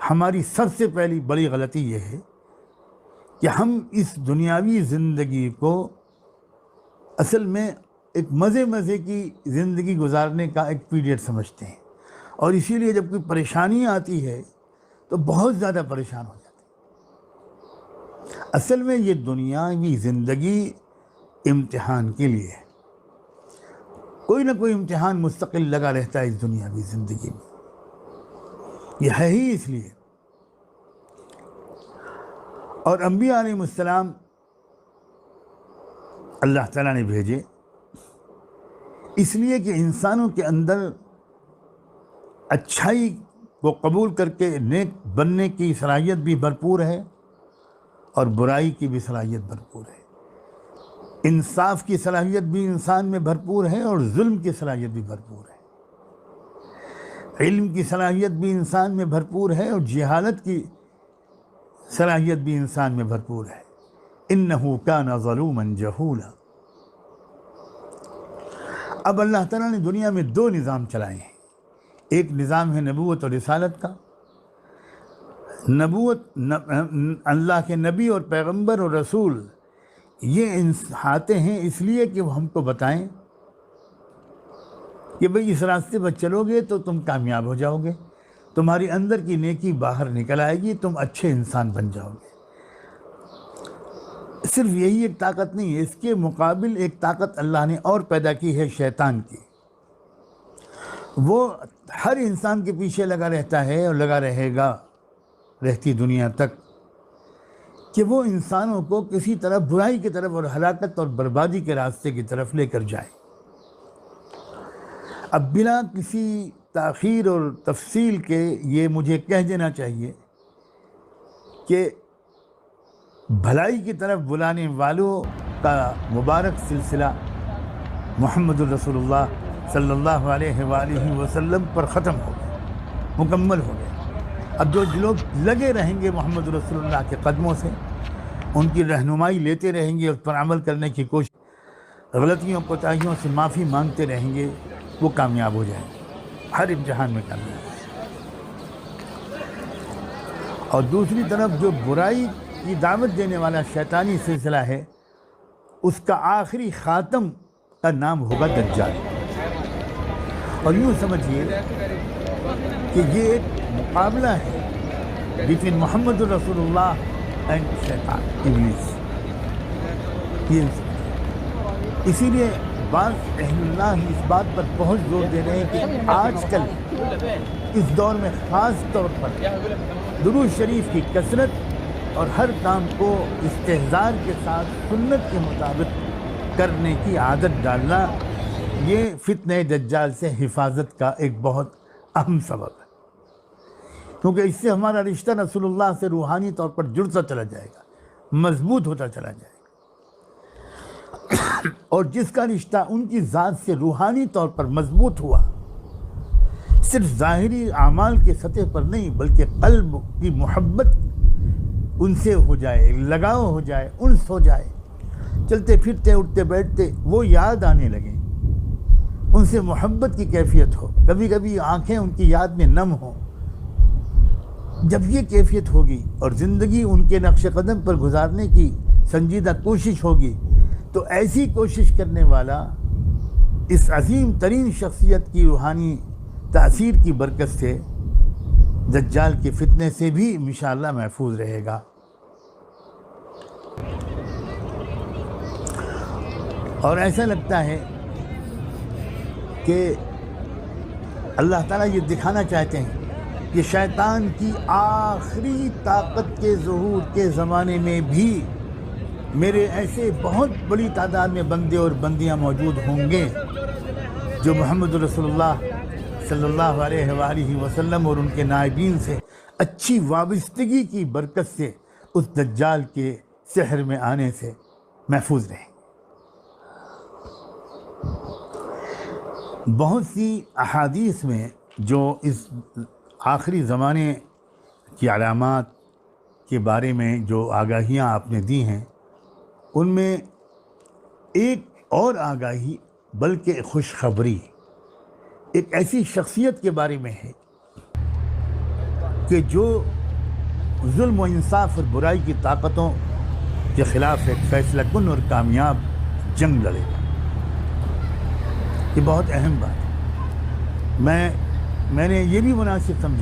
ہماری سب سے پہلی بڑی غلطی یہ ہے کہ ہم اس دنیاوی زندگی کو اصل میں ایک مزے کی زندگی گزارنے کا ایک پیریڈ سمجھتے ہیں، اور اسی لیے جب کوئی پریشانی آتی ہے تو بہت زیادہ پریشان ہو جاتے ہیں۔ اصل میں یہ دنیاوی زندگی امتحان کے لیے ہے، کوئی نہ کوئی امتحان مستقل لگا رہتا ہے اس دنیاوی زندگی میں، یہ ہے ہی اس لیے۔ اور انبیاء علیہ السلام اللہ تعالیٰ نے بھیجے اس لیے کہ انسانوں کے اندر اچھائی کو قبول کر کے نیک بننے کی صلاحیت بھی بھرپور ہے اور برائی کی بھی صلاحیت بھرپور ہے، انصاف کی صلاحیت بھی انسان میں بھرپور ہے اور ظلم کی صلاحیت بھی بھرپور ہے، علم کی صلاحیت بھی انسان میں بھرپور ہے اور جہالت کی صلاحیت بھی انسان میں بھرپور ہے۔ انہ کان ظلوما جہولا۔ اب اللہ تعالیٰ نے دنیا میں دو نظام چلائے ہیں، ایک نظام ہے نبوت اور رسالت کا۔ نبوت اللہ کے نبی اور پیغمبر اور رسول یہ آتے ہیں اس لیے کہ وہ ہم کو بتائیں کہ بھئی اس راستے پر چلو گے تو تم کامیاب ہو جاؤ گے، تمہاری اندر کی نیکی باہر نکل آئے گی، تم اچھے انسان بن جاؤ گے۔ صرف یہی ایک طاقت نہیں ہے، اس کے مقابل ایک طاقت اللہ نے اور پیدا کی ہے، شیطان کی۔ وہ ہر انسان کے پیچھے لگا رہتا ہے اور لگا رہے گا رہتی دنیا تک کہ وہ انسانوں کو کسی طرح برائی کی طرف اور ہلاکت اور بربادی کے راستے کی طرف لے کر جائے۔ اب بلا کسی تاخیر اور تفصیل کے یہ مجھے کہہ دینا چاہیے کہ بھلائی کی طرف بلانے والوں کا مبارک سلسلہ محمد الرسول اللہ صلی اللہ علیہ وآلہ وسلم پر ختم ہو گیا، مکمل ہو گیا۔ اب جو لوگ لگے رہیں گے محمد رسول اللہ کے قدموں سے، ان کی رہنمائی لیتے رہیں گے، اس پر عمل کرنے کی کوشش، غلطیوں کوتاہیوں سے معافی مانگتے رہیں گے، وہ کامیاب ہو جائیں گے، ہر امتحان میں کامیاب ہو جائیں گے۔ اور دوسری طرف جو برائی کی دعوت دینے والا شیطانی سلسلہ ہے، اس کا آخری خاتم کا نام ہوگا دجال۔ اور یوں سمجھیے کہ یہ ایک مقابلہ ہے بٹوین محمد رسول اللہ اینڈ شیطان، ابلیس۔ اسی لیے بعض اہل اللہ اس بات پر بہت زور دے رہے ہیں کہ آج کل اس دور میں خاص طور پر درود شریف کی کثرت اور ہر کام کو استحضار کے ساتھ سنت کے مطابق کرنے کی عادت ڈالنا، یہ فتنہ دجال سے حفاظت کا ایک بہت اہم سبب ہے، کیونکہ اس سے ہمارا رشتہ رسول اللہ سے روحانی طور پر جڑتا چلا جائے گا، مضبوط ہوتا چلا جائے گا۔ اور جس کا رشتہ ان کی ذات سے روحانی طور پر مضبوط ہوا، صرف ظاہری اعمال کے سطح پر نہیں بلکہ قلب کی محبت ان سے ہو جائے، لگاؤ ہو جائے، انس ہو جائے، چلتے پھرتے اٹھتے بیٹھتے وہ یاد آنے لگیں، ان سے محبت کی کیفیت ہو، کبھی کبھی آنکھیں ان کی یاد میں نم ہوں۔ جب یہ کیفیت ہوگی اور زندگی ان کے نقش قدم پر گزارنے کی سنجیدہ کوشش ہوگی، تو ایسی کوشش کرنے والا اس عظیم ترین شخصیت کی روحانی تاثیر کی برکت سے دجال کے فتنے سے بھی انشاءاللہ محفوظ رہے گا۔ اور ایسا لگتا ہے کہ اللہ تعالیٰ یہ دکھانا چاہتے ہیں کہ شیطان کی آخری طاقت کے ظہور کے زمانے میں بھی میرے ایسے بہت بڑی تعداد میں بندے اور بندیاں موجود ہوں گے جو محمد رسول اللہ صلی اللہ علیہ وآلہ وسلم اور ان کے نائبین سے اچھی وابستگی کی برکت سے اس دجال کے سحر میں آنے سے محفوظ رہیں۔ بہت سی احادیث میں جو اس آخری زمانے کی علامات کے بارے میں جو آگاہیاں آپ نے دی ہیں، ان میں ایک اور آگاہی بلکہ خوشخبری ایک ایسی شخصیت کے بارے میں ہے کہ جو ظلم و انصاف اور برائی کی طاقتوں کے خلاف ایک فیصلہ کن اور کامیاب جنگ لڑے گا۔ یہ بہت اہم بات ہے۔ میں نے یہ بھی مناسب سمجھا